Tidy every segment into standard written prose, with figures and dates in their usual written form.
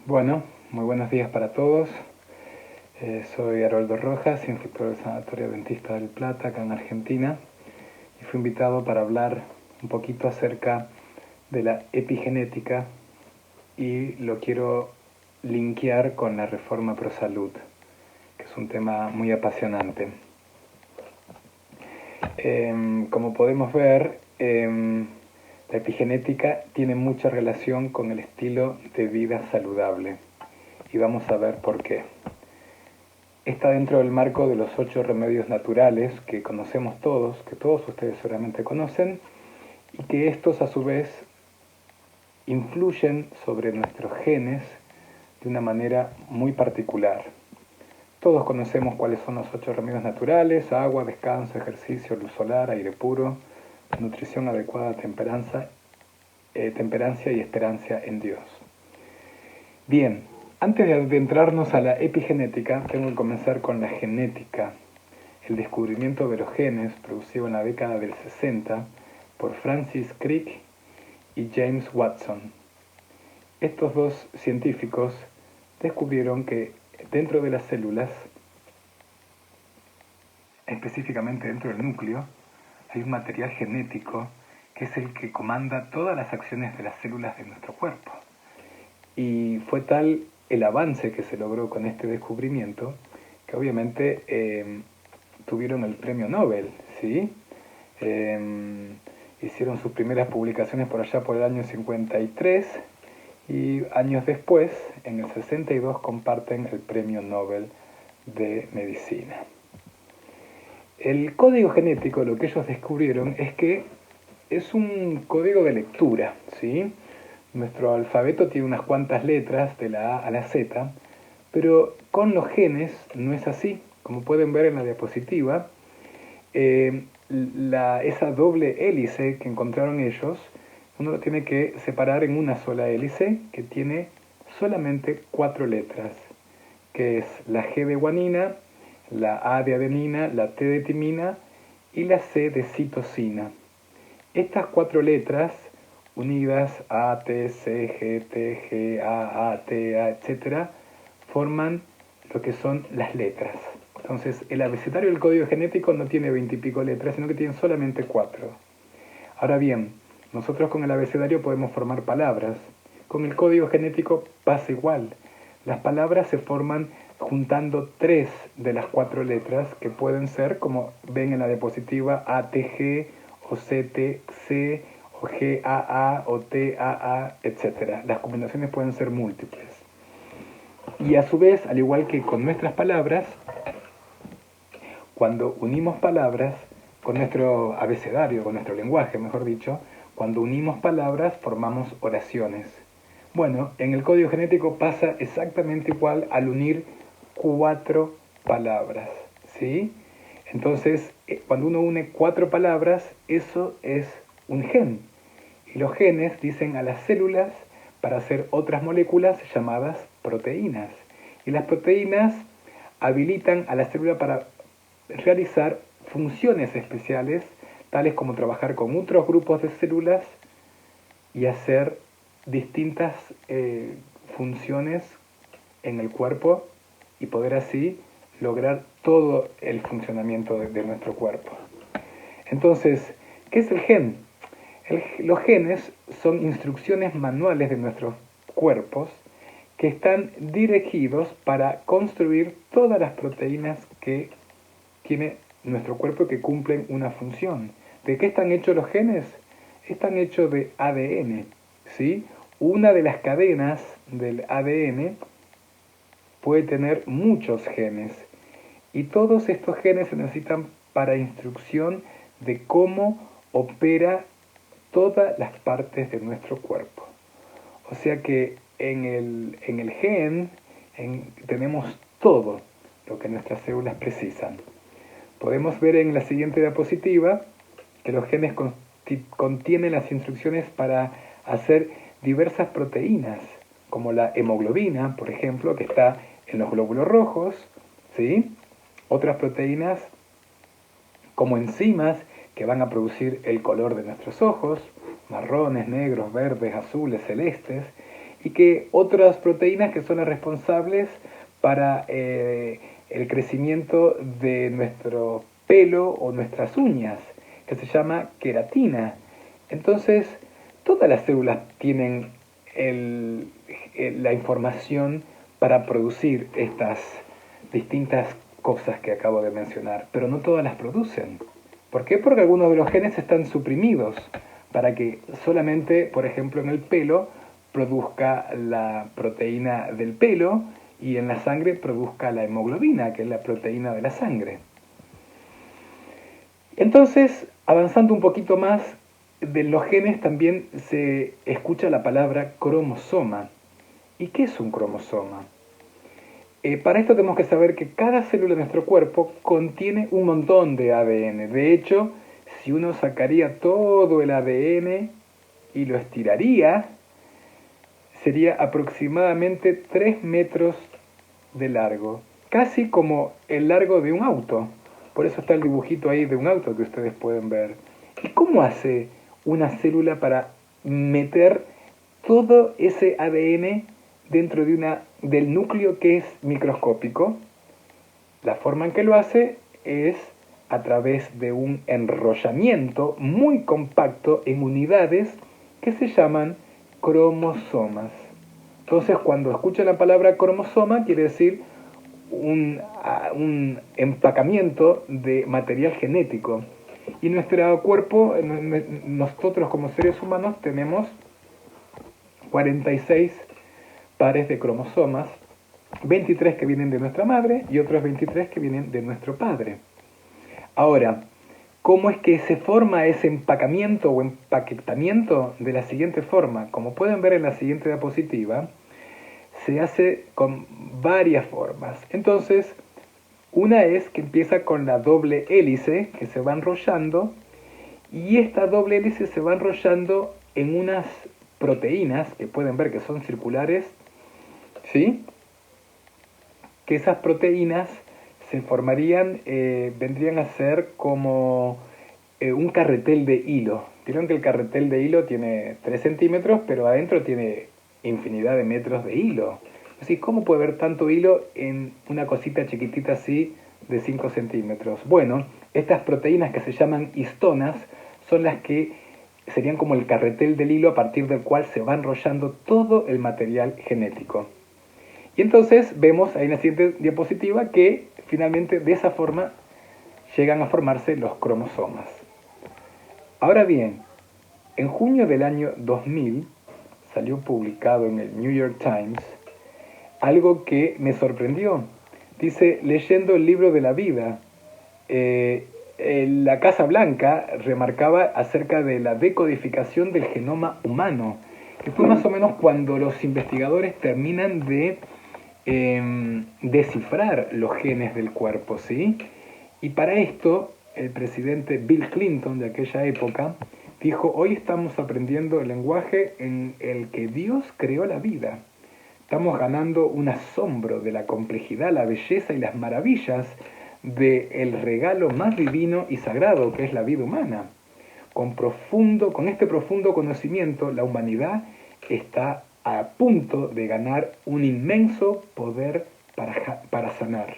Bueno, muy buenos días para todos. Soy Haroldo Rojas, instructor del Sanatorio Adventista del Plata, acá en Argentina, y fui invitado para hablar un poquito acerca de la epigenética y lo quiero linkear con la reforma pro salud, que es un tema muy apasionante. Como podemos ver, la epigenética tiene mucha relación con el estilo de vida saludable y vamos a ver por qué. Está dentro del marco de los 8 remedios naturales que conocemos todos, que todos ustedes seguramente conocen, y que estos a su vez influyen sobre nuestros genes de una manera muy particular. Todos conocemos cuáles son los 8 remedios naturales: agua, descanso, ejercicio, luz solar, aire puro, nutrición adecuada, temperancia y esperanza en Dios. Bien, antes de adentrarnos a la epigenética, tengo que comenzar con la genética. El descubrimiento de los genes, producido en la década del 60 por Francis Crick y James Watson. Estos dos científicos descubrieron que dentro de las células, específicamente dentro del núcleo, hay un material genético que es el que comanda todas las acciones de las células de nuestro cuerpo. Y fue tal el avance que se logró con este descubrimiento que obviamente tuvieron el premio Nobel, ¿sí? Hicieron sus primeras publicaciones por allá por el año 53 y años después, en el 62, comparten el premio Nobel de Medicina. El código genético, lo que ellos descubrieron es que es un código de lectura, ¿sí? Nuestro alfabeto tiene unas cuantas letras de la A a la Z, pero con los genes no es así. Como pueden ver en la diapositiva, esa doble hélice que encontraron ellos, uno lo tiene que separar en una sola hélice que tiene solamente 4 letras, que es la G de guanina, la A de adenina, la T de timina y la C de citosina. Estas 4 letras unidas A, T, C, G, T, G, A, T, A, etc., forman lo que son las letras. Entonces, el abecedario del código genético no tiene 20 y pico letras, sino que tiene solamente 4. Ahora bien, nosotros con el abecedario podemos formar palabras. Con el código genético pasa igual. Las palabras se forman juntando 3 de las 4 letras, que pueden ser, como ven en la diapositiva, ATG o CTC o GAA o TAA, etc. Las combinaciones pueden ser múltiples. Y a su vez, al igual que con nuestras palabras, cuando unimos palabras con nuestro abecedario, con nuestro lenguaje, mejor dicho, cuando unimos palabras formamos oraciones. Bueno, en el código genético pasa exactamente igual al unir 4 palabras, ¿sí? Entonces, cuando uno une 4 palabras, eso es un gen. Y los genes dicen a las células para hacer otras moléculas llamadas proteínas. Y las proteínas habilitan a la célula para realizar funciones especiales, tales como trabajar con otros grupos de células y hacer distintas funciones en el cuerpo y poder así lograr todo el funcionamiento de nuestro cuerpo. Entonces, ¿qué es el gen? Los genes son instrucciones manuales de nuestros cuerpos que están dirigidos para construir todas las proteínas que tiene nuestro cuerpo que cumplen una función. ¿De qué están hechos los genes? Están hechos de ADN, ¿sí? Una de las cadenas del ADN puede tener muchos genes y todos estos genes se necesitan para instrucción de cómo opera todas las partes de nuestro cuerpo. O sea que en el gen tenemos todo lo que nuestras células precisan. Podemos ver en la siguiente diapositiva que los genes contienen las instrucciones para hacer diversas proteínas, como la hemoglobina, por ejemplo, que está en los glóbulos rojos, ¿sí? Otras proteínas como enzimas que van a producir el color de nuestros ojos, marrones, negros, verdes, azules, celestes, y que otras proteínas que son las responsables para el crecimiento de nuestro pelo o nuestras uñas, que se llama queratina. Entonces, todas las células tienen la información para producir estas distintas cosas que acabo de mencionar, pero no todas las producen. ¿Por qué? Porque algunos de los genes están suprimidos para que solamente, por ejemplo, en el pelo produzca la proteína del pelo y en la sangre produzca la hemoglobina, que es la proteína de la sangre. Entonces, avanzando un poquito más, de los genes también se escucha la palabra cromosoma. ¿Y qué es un cromosoma? Para esto tenemos que saber que cada célula de nuestro cuerpo contiene un montón de ADN. De hecho, si uno sacaría todo el ADN y lo estiraría, sería aproximadamente 3 metros de largo, casi como el largo de un auto. Por eso está el dibujito ahí de un auto que ustedes pueden ver. ¿Y cómo hace una célula para meter todo ese ADN dentro del núcleo que es microscópico? La forma en que lo hace es a través de un enrollamiento muy compacto en unidades que se llaman cromosomas. Entonces, cuando escuchan la palabra cromosoma, quiere decir un empacamiento de material genético. Y nuestro cuerpo, nosotros como seres humanos, tenemos 46 pares de cromosomas, 23 que vienen de nuestra madre y otros 23 que vienen de nuestro padre. Ahora, ¿cómo es que se forma ese empacamiento o empaquetamiento? De la siguiente forma. Como pueden ver en la siguiente diapositiva, se hace con varias formas. Entonces, una es que empieza con la doble hélice que se va enrollando, y esta doble hélice se va enrollando en unas proteínas que pueden ver que son circulares, ¿sí? Que esas proteínas se formarían, vendrían a ser como un carretel de hilo. Vieron que el carretel de hilo tiene 3 centímetros, pero adentro tiene infinidad de metros de hilo. Así, ¿cómo puede haber tanto hilo en una cosita chiquitita así de 5 centímetros? Bueno, estas proteínas que se llaman histonas son las que serían como el carretel del hilo a partir del cual se va enrollando todo el material genético. Y entonces vemos ahí en la siguiente diapositiva que finalmente de esa forma llegan a formarse los cromosomas. Ahora bien, en junio del año 2000 salió publicado en el New York Times algo que me sorprendió. Dice, leyendo el libro de la vida, la Casa Blanca remarcaba acerca de la decodificación del genoma humano, que fue más o menos cuando los investigadores terminan de descifrar los genes del cuerpo, ¿sí? Y para esto, el presidente Bill Clinton de aquella época dijo, hoy estamos aprendiendo el lenguaje en el que Dios creó la vida. Estamos ganando un asombro de la complejidad, la belleza y las maravillas del regalo más divino y sagrado que es la vida humana. Con este profundo conocimiento, la humanidad está a punto de ganar un inmenso poder para sanar.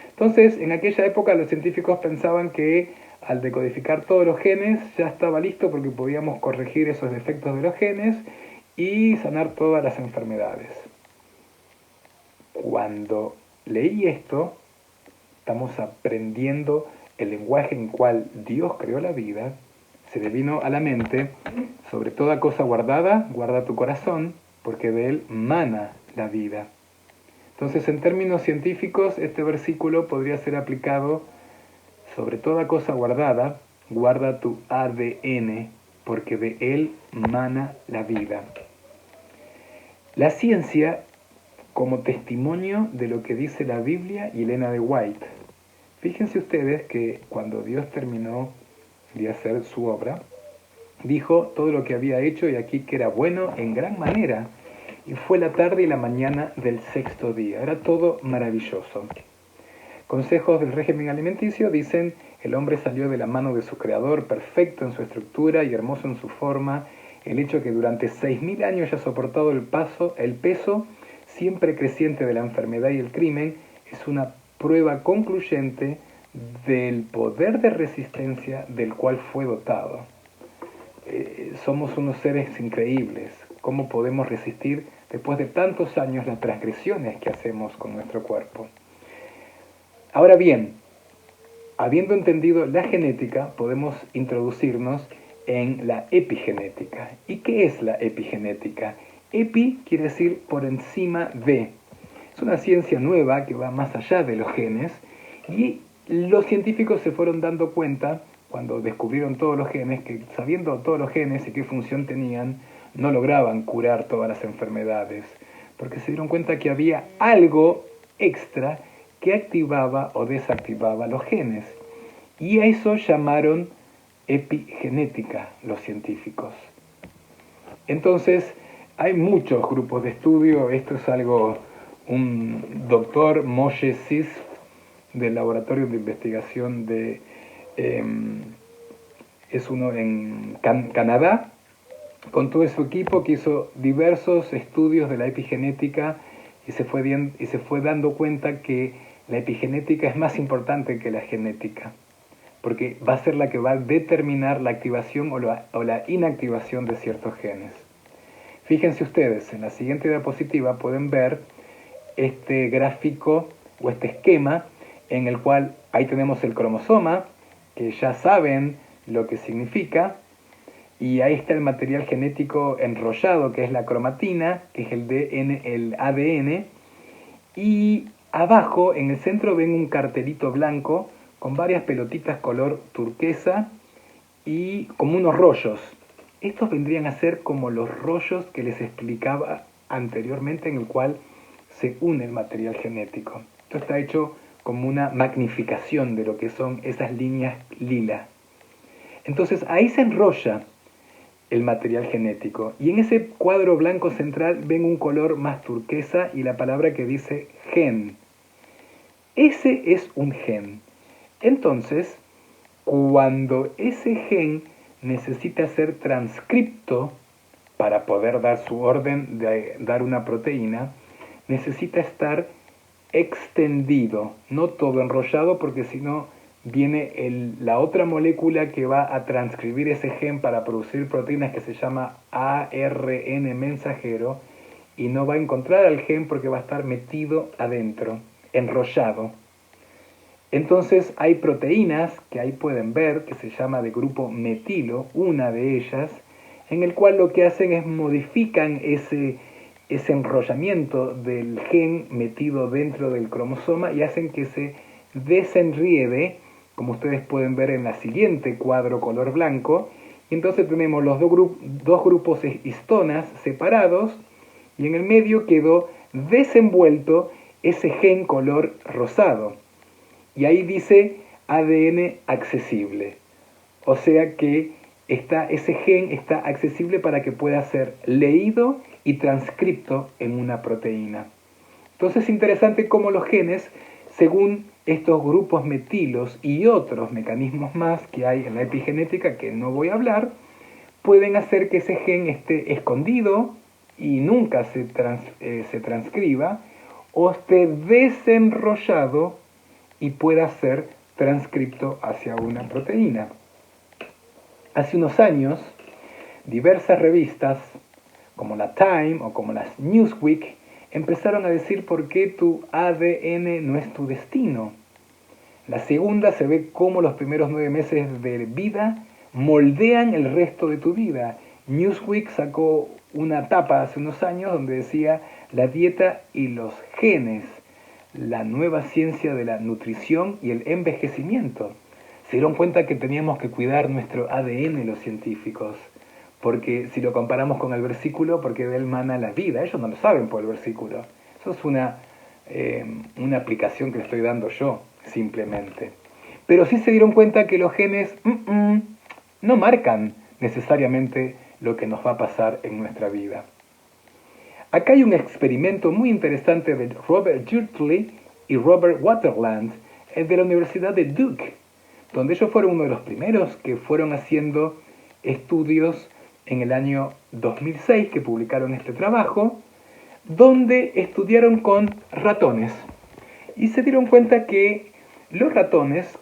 Entonces, en aquella época los científicos pensaban que al decodificar todos los genes ya estaba listo porque podíamos corregir esos defectos de los genes y sanar todas las enfermedades. Cuando leí esto, estamos aprendiendo el lenguaje en el cual Dios creó la vida, se me vino a la mente, sobre toda cosa guardada, guarda tu corazón, porque de él mana la vida. Entonces, en términos científicos, este versículo podría ser aplicado sobre toda cosa guardada, guarda tu ADN, porque de él mana la vida. La ciencia como testimonio de lo que dice la Biblia y Elena de White. Fíjense ustedes que cuando Dios terminó de hacer su obra, dijo todo lo que había hecho y aquí que era bueno en gran manera. Y fue la tarde y la mañana del sexto día. Era todo maravilloso. Consejos del régimen alimenticio dicen, el hombre salió de la mano de su creador, perfecto en su estructura y hermoso en su forma. el hecho de que durante 6.000 años haya soportado el peso siempre creciente de la enfermedad y el crimen, es una prueba concluyente del poder de resistencia del cual fue dotado. Somos unos seres increíbles. ¿Cómo podemos resistir después de tantos años las transgresiones que hacemos con nuestro cuerpo? Ahora bien, habiendo entendido la genética, podemos introducirnos en la epigenética. ¿Y qué es la epigenética? Epi quiere decir por encima de. Es una ciencia nueva que va más allá de los genes y los científicos se fueron dando cuenta cuando descubrieron todos los genes que sabiendo todos los genes y qué función tenían, no lograban curar todas las enfermedades, porque se dieron cuenta que había algo extra que activaba o desactivaba los genes. Y a eso llamaron epigenética los científicos. Entonces, hay muchos grupos de estudio. Esto es algo, un doctor Moshe Sisf del Laboratorio de Investigación de es uno en Canadá, con todo su equipo que hizo diversos estudios de la epigenética y se fue dando cuenta que la epigenética es más importante que la genética, porque va a ser la que va a determinar la activación o la inactivación de ciertos genes. Fíjense ustedes, en la siguiente diapositiva pueden ver este gráfico o este esquema en el cual ahí tenemos el cromosoma, que ya saben lo que significa, y ahí está el material genético enrollado, que es la cromatina, que es el ADN, y abajo, en el centro, ven un cartelito blanco con varias pelotitas color turquesa y como unos rollos. Estos vendrían a ser como los rollos que les explicaba anteriormente, en el cual se une el material genético. Esto está hecho como una magnificación de lo que son esas líneas lila. Entonces ahí se enrolla el material genético y en ese cuadro blanco central ven un color más turquesa y la palabra que dice gen. Ese es un gen. Entonces, cuando ese gen necesita ser transcripto para poder dar su orden de dar una proteína, necesita estar extendido, no todo enrollado, porque si no viene la otra molécula que va a transcribir ese gen para producir proteínas, que se llama ARN mensajero, y no va a encontrar al gen porque va a estar metido adentro, enrollado. Entonces hay proteínas que ahí pueden ver, que se llama de grupo metilo, una de ellas, en el cual lo que hacen es modifican ese enrollamiento del gen metido dentro del cromosoma y hacen que se desenriede, como ustedes pueden ver en la siguiente cuadro color blanco. Y entonces tenemos los dos grupos histonas separados y en el medio quedó desenvuelto ese gen color rosado. Y ahí dice ADN accesible. O sea que ese gen está accesible para que pueda ser leído y transcripto en una proteína. Entonces es interesante cómo los genes, según estos grupos metilos y otros mecanismos más que hay en la epigenética que no voy a hablar, pueden hacer que ese gen esté escondido y nunca se transcriba, o esté desenrollado y pueda ser transcripto hacia una proteína. Hace unos años, diversas revistas, como la Time o como las Newsweek, empezaron a decir por qué tu ADN no es tu destino. La segunda se ve cómo los primeros 9 meses de vida moldean el resto de tu vida. Newsweek sacó una tapa hace unos años donde decía la dieta y los genes, la nueva ciencia de la nutrición y el envejecimiento. Se dieron cuenta que teníamos que cuidar nuestro ADN los científicos, porque si lo comparamos con el versículo, porque de él mana la vida, ellos no lo saben por el versículo. Eso es una aplicación que le estoy dando yo, simplemente. Pero sí se dieron cuenta que los genes no marcan necesariamente lo que nos va a pasar en nuestra vida. Acá hay un experimento muy interesante de Robert Gurtley y Robert Waterland de la Universidad de Duke, donde ellos fueron uno de los primeros que fueron haciendo estudios en el año 2006 que publicaron este trabajo, donde estudiaron con ratones y se dieron cuenta que los ratones,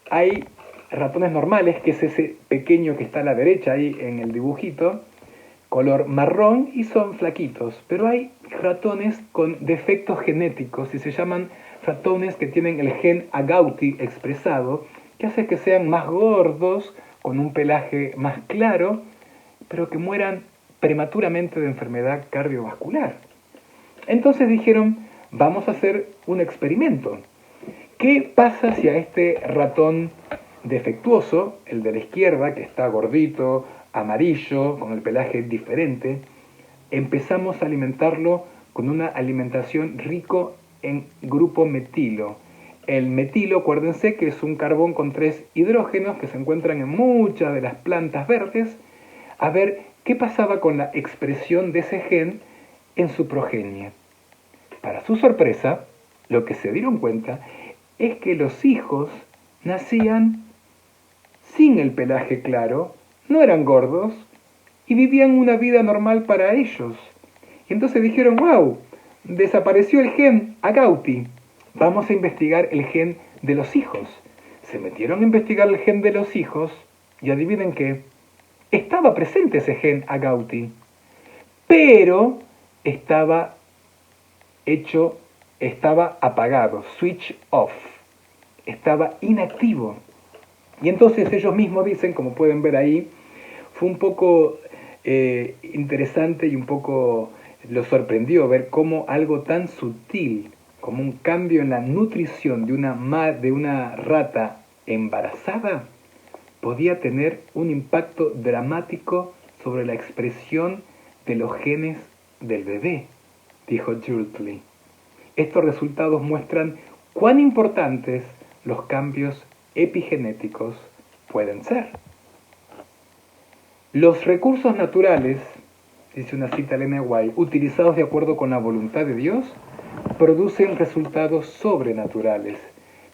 hay ratones normales, que es ese pequeño que está a la derecha ahí en el dibujito, color marrón y son flaquitos, pero hay ratones con defectos genéticos y se llaman ratones que tienen el gen agouti expresado, que hace que sean más gordos, con un pelaje más claro, pero que mueran prematuramente de enfermedad cardiovascular. Entonces dijeron, vamos a hacer un experimento. ¿Qué pasa si a este ratón defectuoso, el de la izquierda, que está gordito, amarillo, con el pelaje diferente, empezamos a alimentarlo con una alimentación rico en grupo metilo? El metilo, acuérdense que es un carbón con 3 hidrógenos que se encuentran en muchas de las plantas verdes. A ver qué pasaba con la expresión de ese gen en su progenie. Para su sorpresa, lo que se dieron cuenta es que los hijos nacían sin el pelaje claro, no eran gordos y vivían una vida normal para ellos. Y entonces dijeron, wow, desapareció el gen agouti, vamos a investigar el gen de los hijos. Se metieron a investigar el gen de los hijos y adivinen qué, estaba presente ese gen agouti, pero estaba apagado, switch off, estaba inactivo. Y entonces ellos mismos dicen, como pueden ver ahí, fue un poco interesante y un poco los sorprendió ver cómo algo tan sutil como un cambio en la nutrición de una rata embarazada podía tener un impacto dramático sobre la expresión de los genes del bebé, dijo Jultley. Estos resultados muestran cuán importantes los cambios epigenéticos pueden ser. Los recursos naturales, dice una cita de Ellen White, utilizados de acuerdo con la voluntad de Dios, producen resultados sobrenaturales.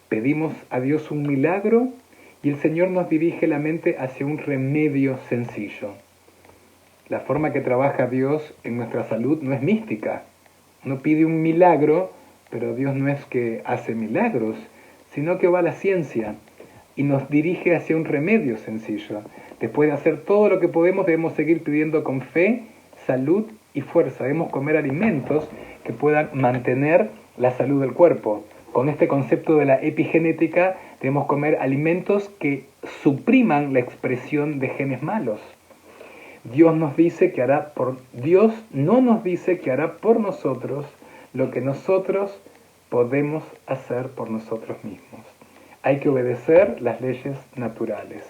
Pedimos a Dios un milagro y el Señor nos dirige la mente hacia un remedio sencillo. La forma que trabaja Dios en nuestra salud no es mística. Uno pide un milagro, pero Dios no es que hace milagros, sino que va a la ciencia y nos dirige hacia un remedio sencillo. Después de hacer todo lo que podemos, debemos seguir pidiendo con fe, salud y fuerza. Debemos comer alimentos que puedan mantener la salud del cuerpo. Con este concepto de la epigenética, debemos comer alimentos que supriman la expresión de genes malos. Dios no nos dice que hará por nosotros lo que nosotros podemos hacer por nosotros mismos. Hay que obedecer las leyes naturales.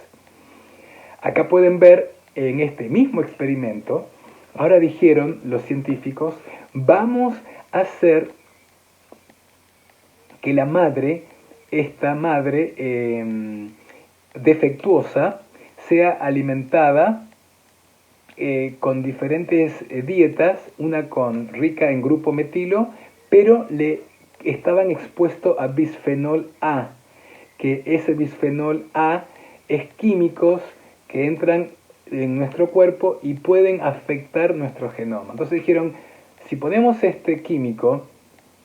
Acá pueden ver en este mismo experimento, ahora dijeron los científicos, vamos a hacer que la madre, esta madre defectuosa, sea alimentada con diferentes dietas, una rica en grupo metilo, pero le estaban expuestos a bisfenol A, que ese bisfenol A es químicos que entran en nuestro cuerpo y pueden afectar nuestro genoma. Entonces dijeron, si ponemos este químico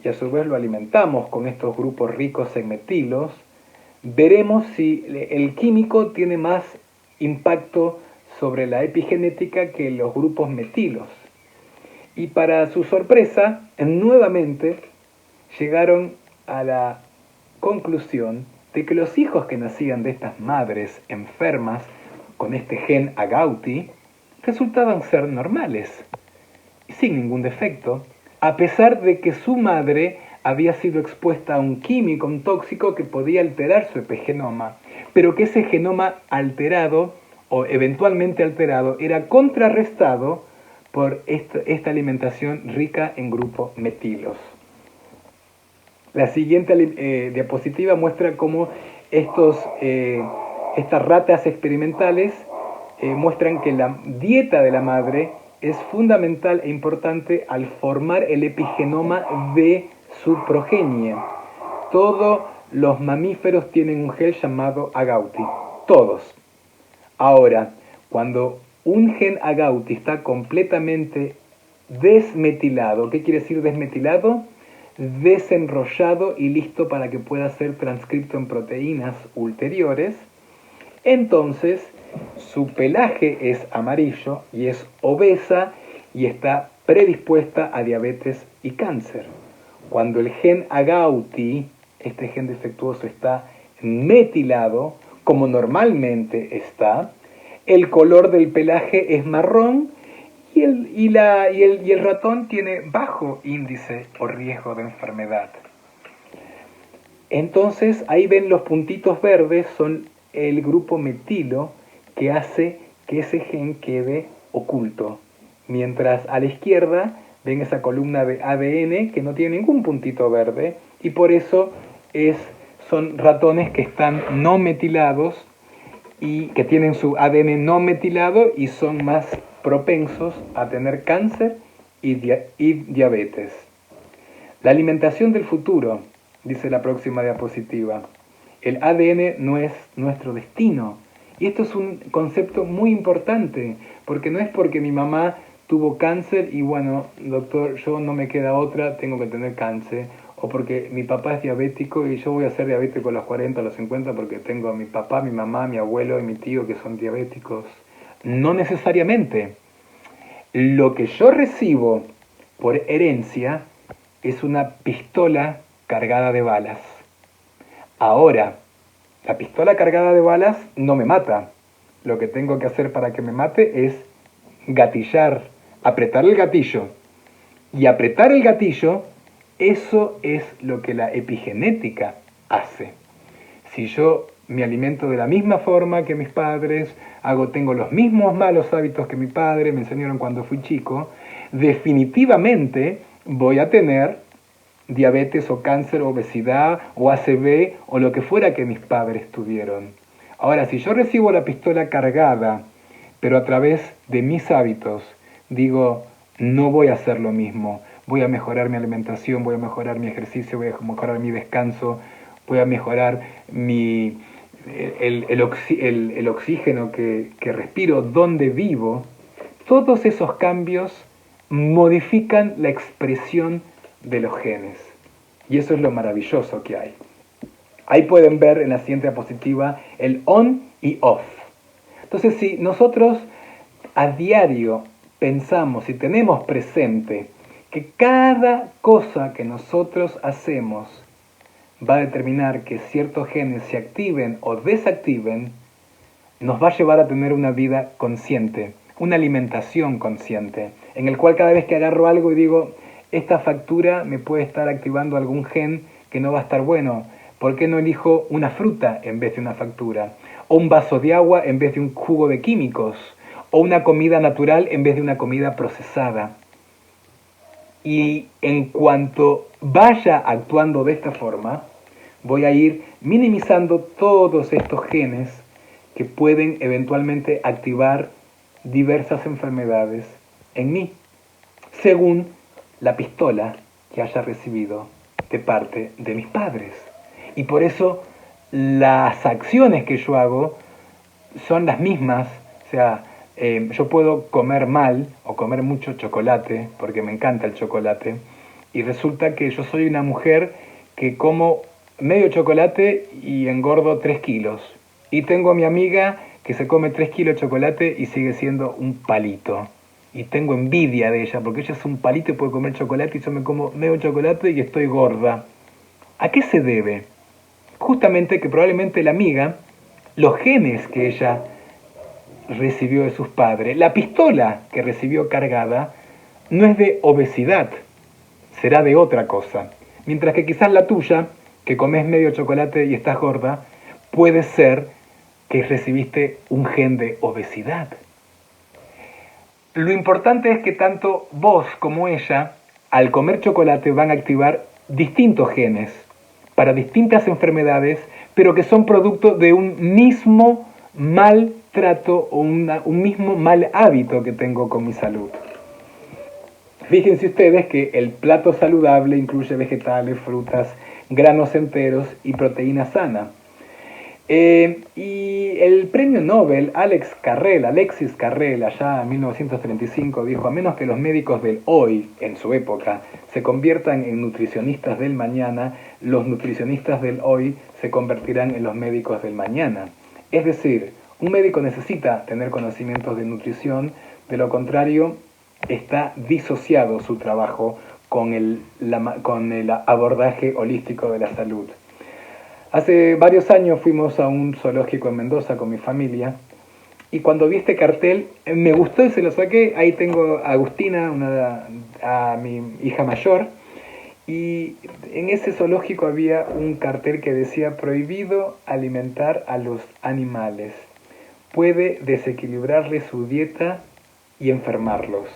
y a su vez lo alimentamos con estos grupos ricos en metilos, veremos si el químico tiene más impacto sobre la epigenética que los grupos metilos. Y para su sorpresa, nuevamente llegaron a la conclusión de que los hijos que nacían de estas madres enfermas con este gen agouti resultaban ser normales, sin ningún defecto, a pesar de que su madre había sido expuesta a un químico, un tóxico que podía alterar su epigenoma, pero que ese genoma alterado o eventualmente alterado era contrarrestado por esta alimentación rica en grupos metilos. La siguiente diapositiva muestra cómo estas ratas experimentales muestran que la dieta de la madre es fundamental e importante al formar el epigenoma de su progenie. Todos los mamíferos tienen un gen llamado agouti, todos. Ahora, cuando un gen agouti está completamente desmetilado. ¿Qué quiere decir desmetilado? Desenrollado y listo para que pueda ser transcripto en proteínas ulteriores. Entonces, su pelaje es amarillo y es obesa y está predispuesta a diabetes y cáncer. Cuando el gen agouti, este gen defectuoso, está metilado, como normalmente está, el color del pelaje es marrón y el ratón tiene bajo índice o riesgo de enfermedad. Entonces ahí ven los puntitos verdes, son el grupo metilo que hace que ese gen quede oculto. Mientras a la izquierda ven esa columna de ADN que no tiene ningún puntito verde y por eso son ratones que están no metilados y que tienen su ADN no metilado y son más propensos a tener cáncer y diabetes. La alimentación del futuro, dice la próxima diapositiva. El ADN no es nuestro destino. Y esto es un concepto muy importante, porque no es porque mi mamá tuvo cáncer y bueno, doctor, yo no me queda otra, tengo que tener cáncer, o porque mi papá es diabético y yo voy a ser diabético a los 40, a los 50 porque tengo a mi papá, mi mamá, mi abuelo y mi tío que son diabéticos. No necesariamente. Lo que yo recibo por herencia es una pistola cargada de balas. Ahora, la pistola cargada de balas no me mata. Lo que tengo que hacer para que me mate es gatillar, apretar el gatillo. Y apretar el gatillo, eso es lo que la epigenética hace. Si yo me alimento de la misma forma que mis padres, tengo los mismos malos hábitos que mi padre me enseñaron cuando fui chico, definitivamente voy a tener diabetes o cáncer, obesidad o ACV o lo que fuera que mis padres tuvieron. Ahora, si yo recibo la pistola cargada, pero a través de mis hábitos, digo, no voy a hacer lo mismo, voy a mejorar mi alimentación, voy a mejorar mi ejercicio, voy a mejorar mi descanso, voy a mejorar el oxígeno que respiro, donde vivo, todos esos cambios modifican la expresión de los genes. Y eso es lo maravilloso que hay. Ahí pueden ver en la siguiente diapositiva el on y off. Entonces, si nosotros a diario pensamos y tenemos presente que cada cosa que nosotros hacemos va a determinar que ciertos genes se activen o desactiven, nos va a llevar a tener una vida consciente, una alimentación consciente, en el cual cada vez que agarro algo y digo, esta factura me puede estar activando algún gen que no va a estar bueno, ¿por qué no elijo una fruta en vez de una factura? O un vaso de agua en vez de un jugo de químicos, o una comida natural en vez de una comida procesada. Y en cuanto vaya actuando de esta forma, voy a ir minimizando todos estos genes que pueden eventualmente activar diversas enfermedades en mí, según la pistola que haya recibido de parte de mis padres. Y por eso las acciones que yo hago son las mismas, o sea, yo puedo comer mal o comer mucho chocolate, porque me encanta el chocolate, y resulta que yo soy una mujer que como medio chocolate y engordo 3 kilos. Y tengo a mi amiga que se come 3 kilos de chocolate y sigue siendo un palito. Y tengo envidia de ella, porque ella es un palito y puede comer chocolate y yo me como medio chocolate y estoy gorda. ¿A qué se debe? Justamente que probablemente la amiga, los genes que ella recibió de sus padres, la pistola que recibió cargada, no es de obesidad, será de otra cosa. Mientras que quizás la tuya, que comes medio chocolate y estás gorda, puede ser que recibiste un gen de obesidad. Lo importante es que tanto vos como ella, al comer chocolate, van a activar distintos genes para distintas enfermedades, pero que son producto de un mismo mal trato o un mismo mal hábito que tengo con mi salud. Fíjense ustedes que el plato saludable incluye vegetales, frutas, granos enteros y proteína sana. Y el premio Nobel Alexis Carrel, allá en 1935, dijo: a menos que los médicos del hoy, en su época, se conviertan en nutricionistas del mañana, los nutricionistas del hoy se convertirán en los médicos del mañana. Es decir, un médico necesita tener conocimientos de nutrición, de lo contrario, está disociado su trabajo con con el abordaje holístico de la salud. Hace varios años fuimos a un zoológico en Mendoza con mi familia y cuando vi este cartel me gustó y se lo saqué. Ahí tengo a Agustina, a mi hija mayor, y en ese zoológico había un cartel que decía: prohibido alimentar a los animales, puede desequilibrarle su dieta y enfermarlos.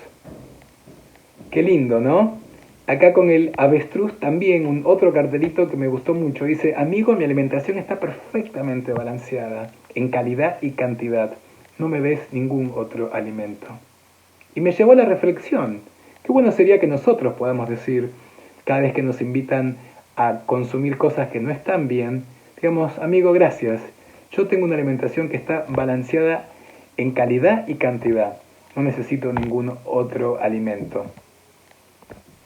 Qué lindo, ¿no? Acá con el avestruz también, otro cartelito que me gustó mucho. Dice: amigo, mi alimentación está perfectamente balanceada en calidad y cantidad. No me des ningún otro alimento. Y me llevó a la reflexión. Qué bueno sería que nosotros podamos decir, cada vez que nos invitan a consumir cosas que no están bien, digamos: amigo, gracias. Yo tengo una alimentación que está balanceada en calidad y cantidad. No necesito ningún otro alimento.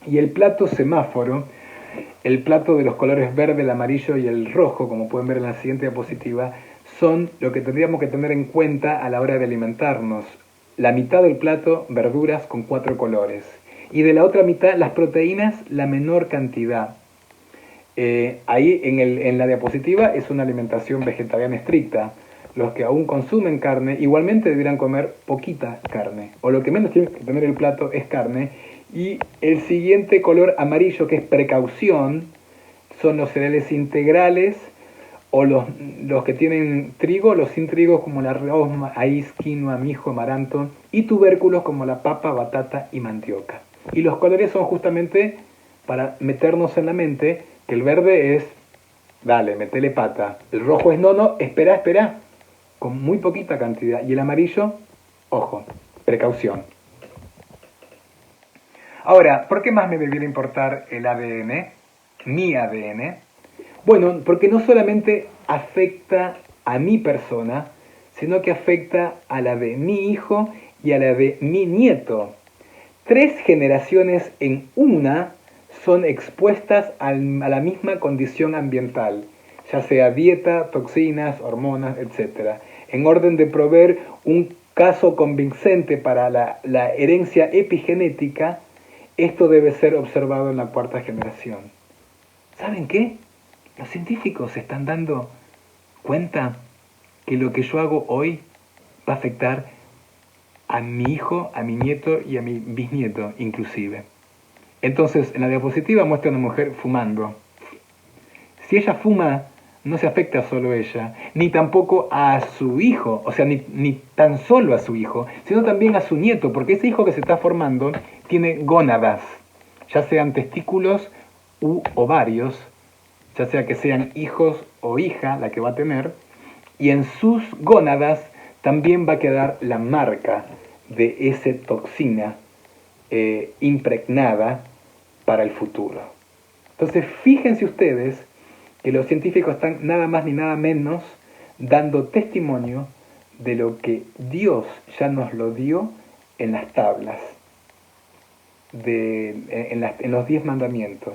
Y el plato semáforo, el plato de los colores verde, el amarillo y el rojo, como pueden ver en la siguiente diapositiva, son lo que tendríamos que tener en cuenta a la hora de alimentarnos. La mitad del plato, verduras con 4 colores. Y de la otra mitad, las proteínas, la menor cantidad. Ahí en la diapositiva es una alimentación vegetariana estricta. Los que aún consumen carne igualmente deberán comer poquita carne. O lo que menos tiene que tener el plato es carne. Y el siguiente color amarillo, que es precaución, son los cereales integrales o los que tienen trigo, los sin trigo como el arroz, maíz, quinoa, mijo, amaranto, y tubérculos como la papa, batata y mandioca. Y los colores son justamente para meternos en la mente que el verde es: dale, metele pata. El rojo es: no, espera, con muy poquita cantidad. Y el amarillo, ojo, precaución. Ahora, ¿por qué más me debiera importar el ADN? Mi ADN. Bueno, porque no solamente afecta a mi persona, sino que afecta a la de mi hijo y a la de mi nieto. 3 generaciones en una son expuestas a la misma condición ambiental, ya sea dieta, toxinas, hormonas, etc., en orden de proveer un caso convincente para la herencia epigenética. Esto debe ser observado en la 4ª generación. ¿Saben qué? Los científicos se están dando cuenta que lo que yo hago hoy va a afectar a mi hijo, a mi nieto y a mi bisnieto inclusive. Entonces, en la diapositiva muestra a una mujer fumando. Si ella fuma, no se afecta solo ella, ni tampoco a su hijo, o sea, ni tan solo a su hijo, sino también a su nieto, porque ese hijo que se está formando tiene gónadas, ya sean testículos u ovarios, ya sea que sean hijos o hija la que va a tener, y en sus gónadas también va a quedar la marca de esa toxina impregnada para el futuro. Entonces, fíjense ustedes que los científicos están nada más ni nada menos dando testimonio de lo que Dios ya nos lo dio en las tablas, en los 10 mandamientos.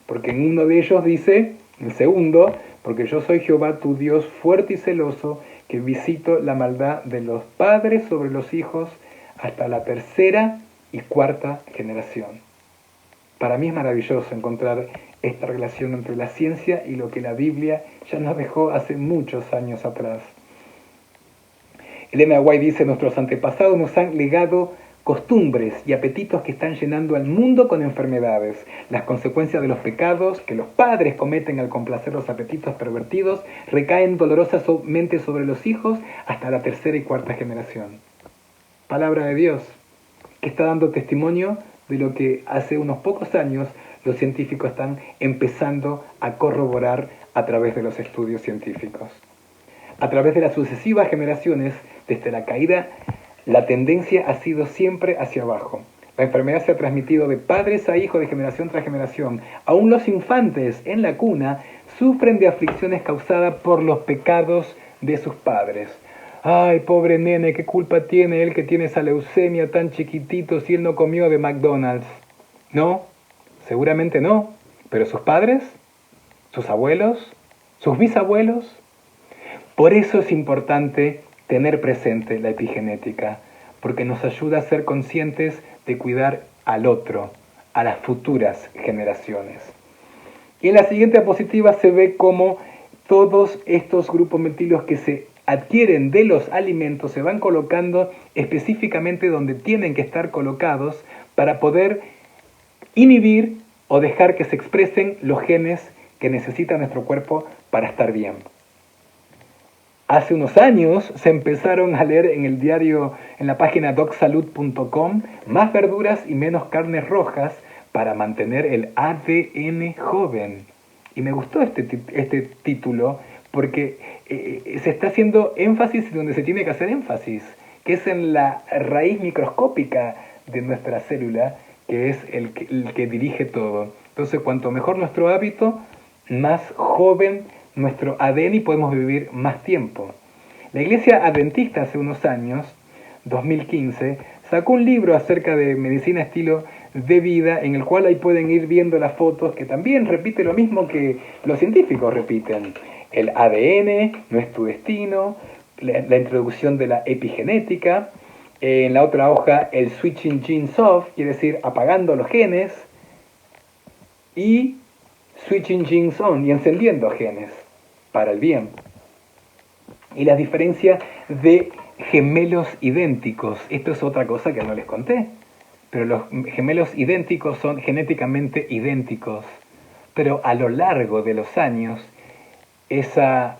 Porque en uno de ellos dice, el segundo: porque yo soy Jehová tu Dios fuerte y celoso, que visito la maldad de los padres sobre los hijos hasta la 3ª y 4ª generación. Para mí es maravilloso encontrar esta relación entre la ciencia y lo que la Biblia ya nos dejó hace muchos años atrás. Elena White dice: nuestros antepasados nos han legado costumbres y apetitos que están llenando al mundo con enfermedades. Las consecuencias de los pecados que los padres cometen al complacer los apetitos pervertidos recaen dolorosamente sobre los hijos hasta la 3ª y 4ª generación. Palabra de Dios, que está dando testimonio de lo que hace unos pocos años los científicos están empezando a corroborar a través de los estudios científicos. A través de las sucesivas generaciones, desde la caída, la tendencia ha sido siempre hacia abajo. La enfermedad se ha transmitido de padres a hijos de generación tras generación. Aún los infantes en la cuna sufren de aflicciones causadas por los pecados de sus padres. Ay, pobre nene, ¿qué culpa tiene él que tiene esa leucemia tan chiquitito si él no comió de McDonald's? No, seguramente no. Pero sus padres, sus abuelos, sus bisabuelos. Por eso es importante tener presente la epigenética, porque nos ayuda a ser conscientes de cuidar al otro, a las futuras generaciones. Y en la siguiente diapositiva se ve cómo todos estos grupos metilos que se adquieren de los alimentos se van colocando específicamente donde tienen que estar colocados para poder inhibir o dejar que se expresen los genes que necesita nuestro cuerpo para estar bien. Hace unos años se empezaron a leer en el diario, en la página docsalud.com, más verduras y menos carnes rojas para mantener el ADN joven. Y me gustó este título porque se está haciendo énfasis donde se tiene que hacer énfasis, que es en la raíz microscópica de nuestra célula, que es el que dirige todo. Entonces, cuanto mejor nuestro hábito, más joven nuestro ADN y podemos vivir más tiempo. La Iglesia Adventista hace unos años, 2015, sacó un libro acerca de medicina estilo de vida, en el cual ahí pueden ir viendo las fotos, que también repite lo mismo que los científicos repiten. El ADN no es tu destino, la introducción de la epigenética, en la otra hoja el switching genes off, quiere decir apagando los genes, y switching genes on, y encendiendo genes para el bien. Y la diferencia de gemelos idénticos, esto es otra cosa que no les conté, pero los gemelos idénticos son genéticamente idénticos, pero a lo largo de los años esa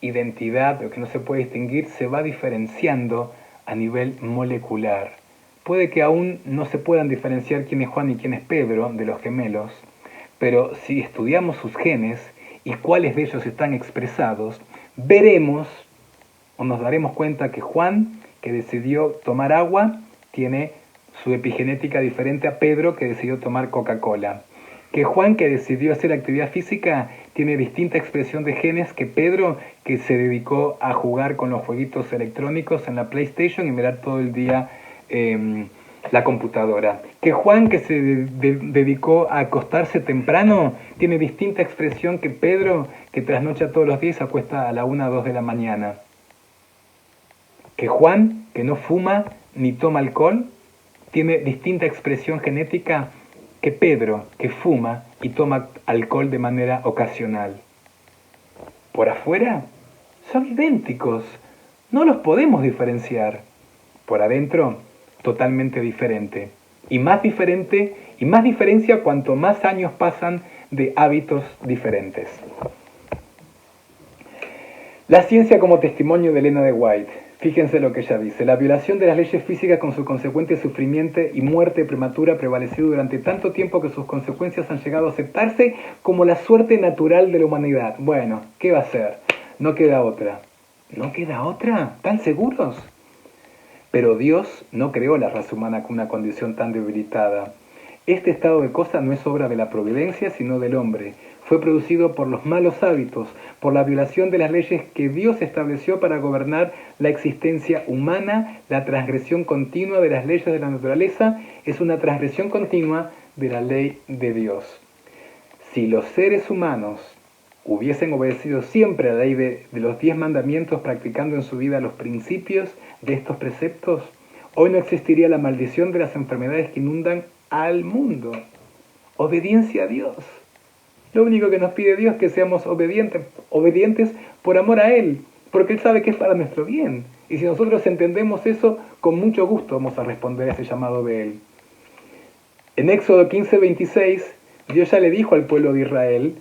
identidad, lo que no se puede distinguir, se va diferenciando a nivel molecular. Puede que aún no se puedan diferenciar quién es Juan y quién es Pedro de los gemelos, pero si estudiamos sus genes y cuáles de ellos están expresados, veremos o nos daremos cuenta que Juan, que decidió tomar agua, tiene su epigenética diferente a Pedro, que decidió tomar Coca-Cola. Que Juan, que decidió hacer actividad física, tiene distinta expresión de genes que Pedro, que se dedicó a jugar con los jueguitos electrónicos en la PlayStation y mirar todo el día la computadora. Que Juan, que se dedicó a acostarse temprano, tiene distinta expresión que Pedro, que trasnocha todos los días y se acuesta a la 1 o 2 de la mañana. Que Juan, que no fuma ni toma alcohol, tiene distinta expresión genética que Pedro, que fuma y toma alcohol de manera ocasional. Por afuera son idénticos, no los podemos diferenciar. Por adentro, totalmente diferente. Y más diferencia cuanto más años pasan de hábitos diferentes. La ciencia como testimonio de Elena de White. Fíjense lo que ella dice. La violación de las leyes físicas con su consecuente sufrimiento y muerte prematura ha prevalecido durante tanto tiempo que sus consecuencias han llegado a aceptarse como la suerte natural de la humanidad. Bueno, ¿qué va a ser? No queda otra. ¿No queda otra? ¿Tan seguros? Pero Dios no creó la raza humana con una condición tan debilitada. Este estado de cosas no es obra de la providencia, sino del hombre. Fue producido por los malos hábitos, por la violación de las leyes que Dios estableció para gobernar la existencia humana. La transgresión continua de las leyes de la naturaleza es una transgresión continua de la ley de Dios. Si los seres humanos hubiesen obedecido siempre a la ley de los 10 mandamientos, practicando en su vida los principios de estos preceptos, hoy no existiría la maldición de las enfermedades que inundan al mundo. Obediencia a Dios. Lo único que nos pide Dios es que seamos obedientes por amor a Él, porque Él sabe que es para nuestro bien. Y si nosotros entendemos eso, con mucho gusto vamos a responder a ese llamado de Él. En Éxodo 15:26, Dios ya le dijo al pueblo de Israel: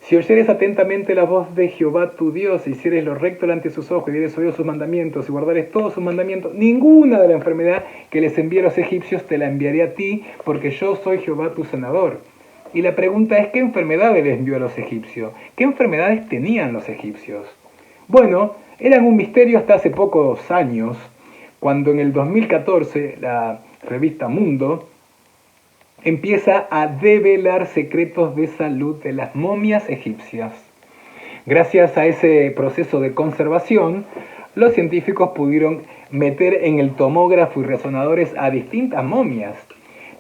si oyeres atentamente la voz de Jehová tu Dios, y hicieres lo recto delante de sus ojos, y hubieres oído sus mandamientos, y guardares todos sus mandamientos, ninguna de la enfermedad que les envié a los egipcios te la enviaré a ti, porque yo soy Jehová tu sanador. Y la pregunta es, ¿qué enfermedades les envió a los egipcios? ¿Qué enfermedades tenían los egipcios? Bueno, eran un misterio hasta hace pocos años, cuando en el 2014 la revista Mundo, empieza a develar secretos de salud de las momias egipcias. Gracias a ese proceso de conservación, los científicos pudieron meter en el tomógrafo y resonadores a distintas momias,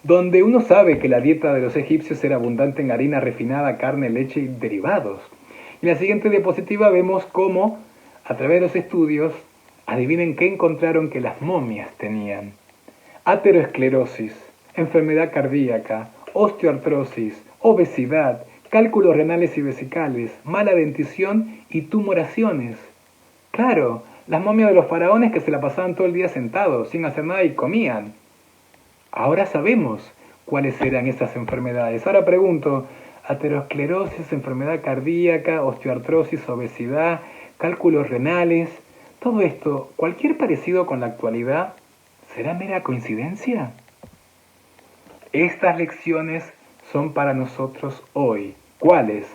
donde uno sabe que la dieta de los egipcios era abundante en harina refinada, carne, leche y derivados. En la siguiente diapositiva vemos cómo, a través de los estudios, adivinen qué encontraron que las momias tenían: ateroesclerosis, enfermedad cardíaca, osteoartrosis, obesidad, cálculos renales y vesicales, mala dentición y tumoraciones. Claro, las momias de los faraones que se la pasaban todo el día sentados, sin hacer nada y comían. Ahora sabemos cuáles eran esas enfermedades. Ahora pregunto, aterosclerosis, enfermedad cardíaca, osteoartrosis, obesidad, cálculos renales, todo esto, cualquier parecido con la actualidad, ¿será mera coincidencia? Estas lecciones son para nosotros hoy. ¿Cuáles?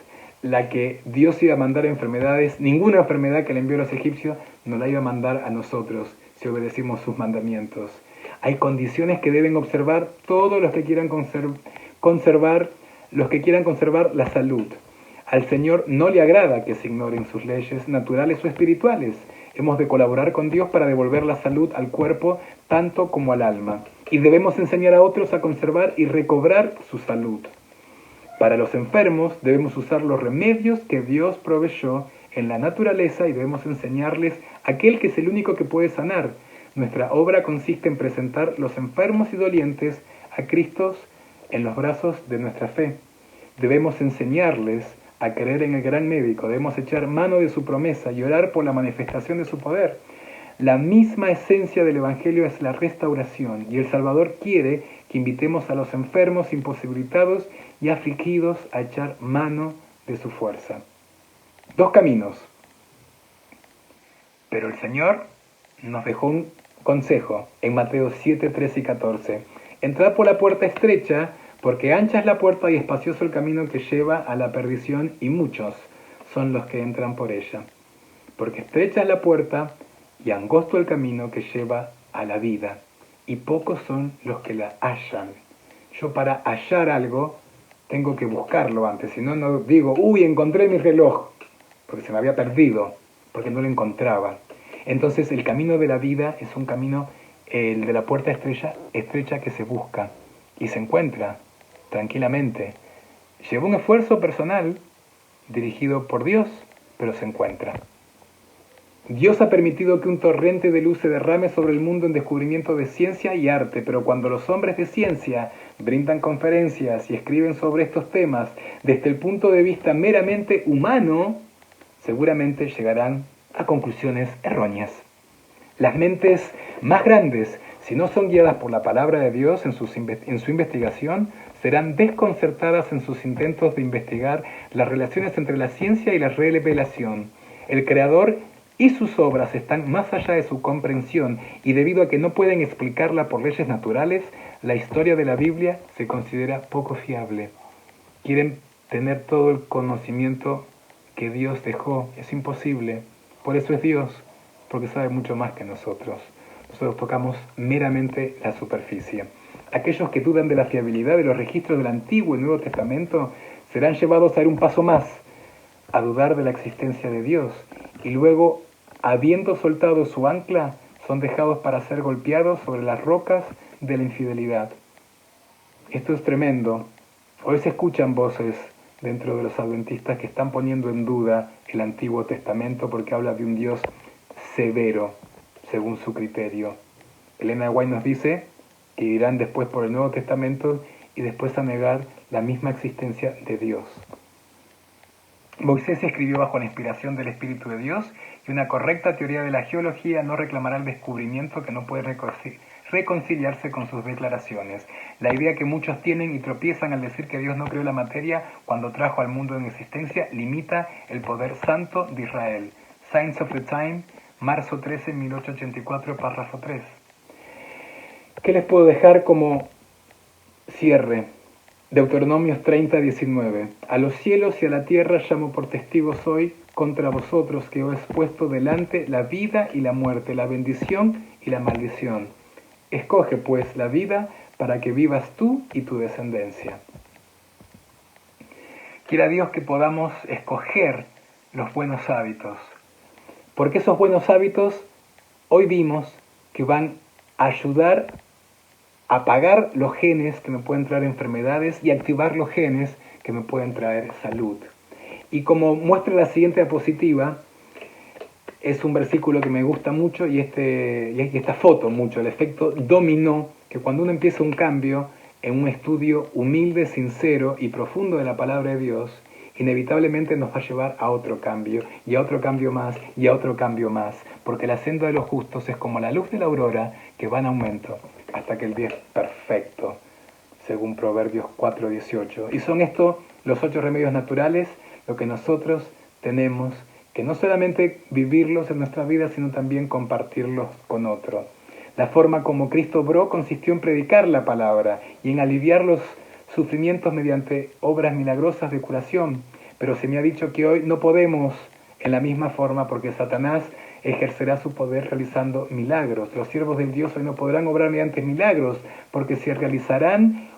La que Dios iba a mandar enfermedades, ninguna enfermedad que le envió a los egipcios nos la iba a mandar a nosotros si obedecimos sus mandamientos. Hay condiciones que deben observar todos los que quieran conservar la salud. Al Señor no le agrada que se ignoren sus leyes naturales o espirituales. Hemos de colaborar con Dios para devolver la salud al cuerpo tanto como al alma. Y debemos enseñar a otros a conservar y recobrar su salud. Para los enfermos debemos usar los remedios que Dios proveyó en la naturaleza y debemos enseñarles aquel que es el único que puede sanar. Nuestra obra consiste en presentar los enfermos y dolientes a Cristo en los brazos de nuestra fe. Debemos enseñarles a creer en el gran médico, debemos echar mano de su promesa y orar por la manifestación de su poder. La misma esencia del Evangelio es la restauración y el Salvador quiere que invitemos a los enfermos, imposibilitados y afligidos a echar mano de su fuerza. Dos caminos. Pero el Señor nos dejó un consejo en Mateo 7, 13 y 14. Entrad por la puerta estrecha, porque ancha es la puerta y espacioso el camino que lleva a la perdición, y muchos son los que entran por ella. Porque estrecha es la puerta y angosto el camino que lleva a la vida, y pocos son los que la hallan. Yo para hallar algo tengo que buscarlo antes, si no, no digo, uy, encontré mi reloj, porque se me había perdido, porque no lo encontraba. Entonces el camino de la vida es un camino, el de la puerta estrecha que se busca y se encuentra tranquilamente. Lleva un esfuerzo personal dirigido por Dios, pero se encuentra. Dios ha permitido que un torrente de luz se derrame sobre el mundo en descubrimiento de ciencia y arte, pero cuando los hombres de ciencia brindan conferencias y escriben sobre estos temas desde el punto de vista meramente humano, seguramente llegarán a conclusiones erróneas. Las mentes más grandes, si no son guiadas por la palabra de Dios en su investigación, serán desconcertadas en sus intentos de investigar las relaciones entre la ciencia y la revelación. El Creador y sus obras están más allá de su comprensión, y debido a que no pueden explicarla por leyes naturales, la historia de la Biblia se considera poco fiable. Quieren tener todo el conocimiento que Dios dejó. Es imposible. Por eso es Dios, porque sabe mucho más que nosotros. Nosotros tocamos meramente la superficie. Aquellos que dudan de la fiabilidad de los registros del Antiguo y Nuevo Testamento serán llevados a ir un paso más, a dudar de la existencia de Dios, y luego, habiendo soltado su ancla, son dejados para ser golpeados sobre las rocas de la infidelidad. Esto es tremendo. Hoy se escuchan voces dentro de los adventistas que están poniendo en duda el Antiguo Testamento porque habla de un Dios severo, según su criterio. Elena White nos dice que irán después por el Nuevo Testamento y después a negar la misma existencia de Dios. Moisés escribió bajo la inspiración del Espíritu de Dios, y una correcta teoría de la geología no reclamará el descubrimiento que no puede reconciliarse con sus declaraciones. La idea que muchos tienen y tropiezan al decir que Dios no creó la materia cuando trajo al mundo en existencia limita el poder santo de Israel. Signs of the Time, marzo 13, 1884, párrafo 3. ¿Qué les puedo dejar como cierre? Deuteronomios 30, 19. A los cielos y a la tierra llamo por testigos hoy contra vosotros que os he puesto delante la vida y la muerte, la bendición y la maldición. Escoge pues la vida para que vivas tú y tu descendencia. Quiera Dios que podamos escoger los buenos hábitos, porque esos buenos hábitos hoy vimos que van a ayudar a apagar los genes que me pueden traer enfermedades y activar los genes que me pueden traer salud. Y como muestra la siguiente diapositiva, es un versículo que me gusta mucho y esta foto mucho, el efecto dominó, que cuando uno empieza un cambio en un estudio humilde, sincero y profundo de la palabra de Dios, inevitablemente nos va a llevar a otro cambio, y a otro cambio más, y a otro cambio más, porque la senda de los justos es como la luz de la aurora que va en aumento hasta que el día es perfecto, según Proverbios 4:18. Y son estos los 8 remedios naturales, lo que nosotros tenemos que no solamente vivirlos en nuestra vida, sino también compartirlos con otros. La forma como Cristo obró consistió en predicar la palabra y en aliviar los sufrimientos mediante obras milagrosas de curación. Pero se me ha dicho que hoy no podemos en la misma forma porque Satanás ejercerá su poder realizando milagros. Los siervos del Dios hoy no podrán obrar mediante milagros porque se realizarán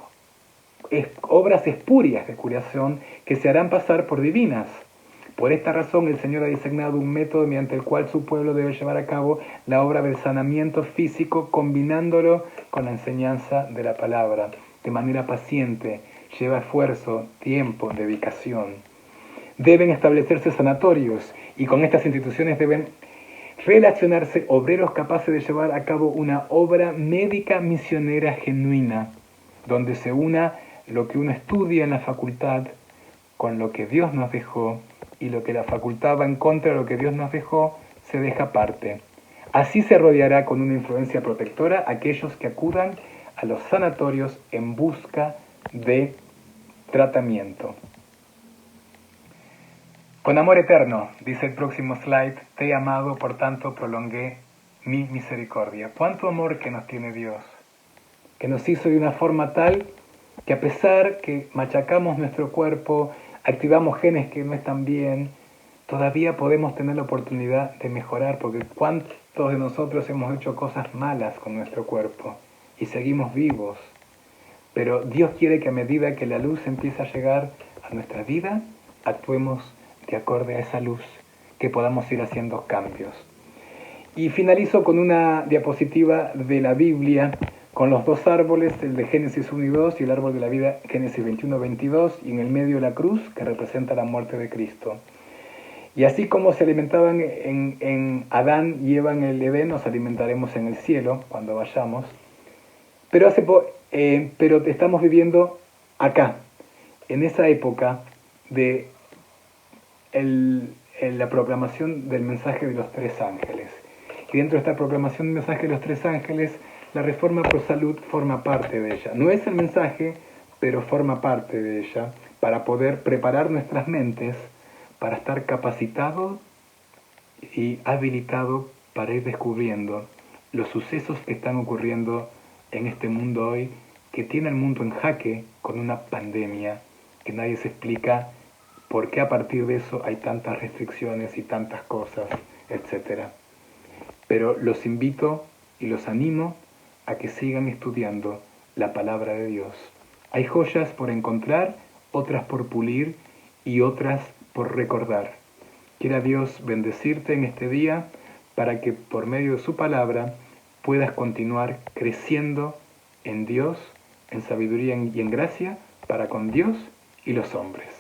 obras espurias de curación que se harán pasar por divinas. Por esta razón el Señor ha designado un método mediante el cual su pueblo debe llevar a cabo la obra del sanamiento físico combinándolo con la enseñanza de la palabra, de manera paciente, lleva esfuerzo, tiempo, dedicación. Deben establecerse sanatorios y con estas instituciones deben relacionarse obreros capaces de llevar a cabo una obra médica misionera genuina, donde se una lo que uno estudia en la facultad con lo que Dios nos dejó, y lo que la facultad va en contra de lo que Dios nos dejó, se deja aparte. Así se rodeará con una influencia protectora aquellos que acudan a los sanatorios en busca de tratamiento. Con amor eterno, dice el próximo slide, te he amado, por tanto prolongué mi misericordia. ¿Cuánto amor que nos tiene Dios? Que nos hizo de una forma tal que a pesar que machacamos nuestro cuerpo, activamos genes que no están bien, todavía podemos tener la oportunidad de mejorar, porque cuántos de nosotros hemos hecho cosas malas con nuestro cuerpo y seguimos vivos. Pero Dios quiere que a medida que la luz empieza a llegar a nuestra vida, actuemos de acorde a esa luz, que podamos ir haciendo cambios. Y finalizo con una diapositiva de la Biblia, con los dos árboles, el de Génesis 1 y 2 y el árbol de la vida, Génesis 21-22, y en el medio la cruz, que representa la muerte de Cristo. Y así como se alimentaban en Adán y Eva en el Edén, nos alimentaremos en el cielo cuando vayamos. Pero estamos viviendo acá, en esa época de la proclamación del mensaje de los 3 ángeles. Y dentro de esta proclamación del mensaje de los 3 ángeles, la Reforma Pro Salud forma parte de ella. No es el mensaje, pero forma parte de ella, para poder preparar nuestras mentes para estar capacitados y habilitados para ir descubriendo los sucesos que están ocurriendo en este mundo hoy, que tiene el mundo en jaque con una pandemia que nadie se explica por qué a partir de eso hay tantas restricciones y tantas cosas, etc. Pero los invito y los animo a que sigan estudiando la palabra de Dios. Hay joyas por encontrar, otras por pulir y otras por recordar. Quiera Dios bendecirte en este día para que por medio de su palabra puedas continuar creciendo en Dios, en sabiduría y en gracia para con Dios y los hombres.